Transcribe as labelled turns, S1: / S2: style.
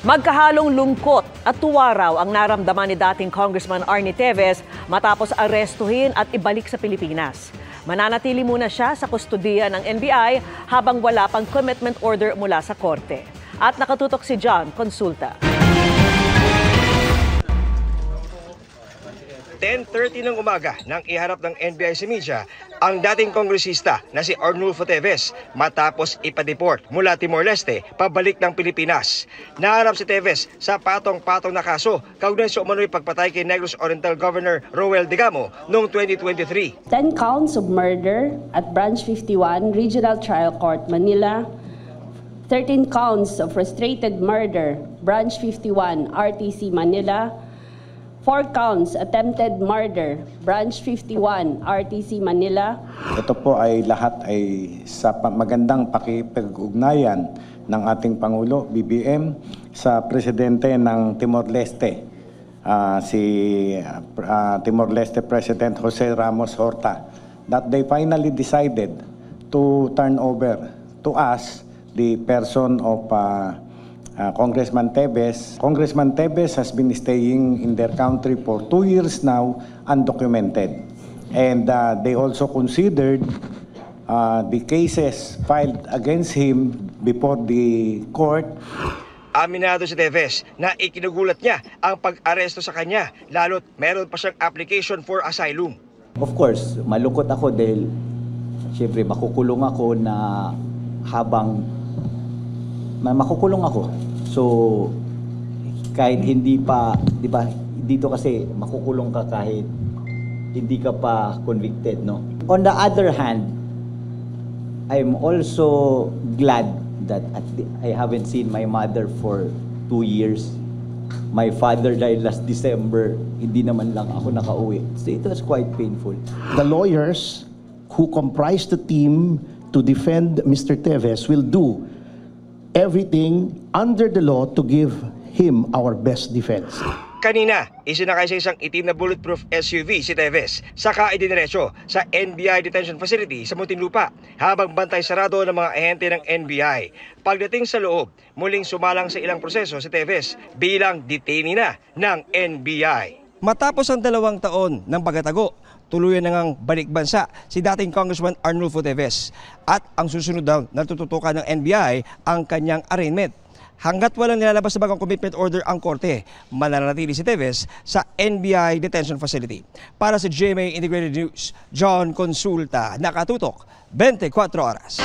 S1: Magkahalong lungkot at tuwa raw ang naramdaman ni dating Congressman Arnie Teves matapos arestuhin at ibalik sa Pilipinas. Mananatili muna siya sa kustudiya ng NBI habang wala pang commitment order mula sa korte. At nakatutok si John Consulta.
S2: 10:30 ng umaga nang iharap ng NBI sa media ang dating kongresista na si Arnulfo Teves matapos ipadeport mula Timor-Leste pabalik ng Pilipinas. Naharap si Teves sa patong-patong na kaso kaugnay sa umano'y pagpatay kay Negros Oriental Governor Roel Digamo noong 2023.
S3: 10 counts of murder at Branch 51 Regional Trial Court, Manila. 13 counts of frustrated murder, Branch 51 RTC, Manila. 4 counts attempted murder, Branch 51, RTC, Manila.
S4: Ito po ay lahat ay sa magandang pakipag-ugnayan ng ating Pangulo, BBM, sa Presidente ng Timor-Leste, si Timor-Leste President Jose Ramos Horta, that they finally decided to turn over to us the person of Congressman Teves. Congressman Teves has been staying in their country for 2 years now, undocumented. And they also considered the cases filed against him before the court.
S2: Aminado si Teves na ikinugulat niya ang pag-aresto sa kanya, lalo't meron pa siyang application for asylum.
S5: Of course, malungkot ako dahil siyempre makukulong ako na habang makukulong ako. So, kahit hindi pa, di ba, dito kasi makukulong ka kahit hindi ka pa convicted, no? On the other hand, I'm also glad that I haven't seen my mother for 2 years. My father died last December, hindi naman lang ako nakauwi. So it was quite painful.
S6: The lawyers who comprise the team to defend Mr. Teves will do everything under the law to give him our best defense.
S2: Kanina, isinakay sa isang itim na bulletproof SUV si Teves, saka idiniretso sa NBI Detention Facility sa Muntinlupa habang bantay sarado ng mga ahente ng NBI. Pagdating sa loob, muling sumalang sa ilang proseso si Teves bilang detainee na ng NBI. Matapos ang 2 taon ng pagtatago, tuluyan na ngang balik bansa si dating Congressman Arnulfo Teves at ang susunod daw na tututukan ng NBI ang kanyang arraignment. Hanggat walang nilalabas na bagang commitment order ang korte, mananatili si Teves sa NBI Detention Facility. Para sa GMA Integrated News, John Consulta, nakatutok 24 oras.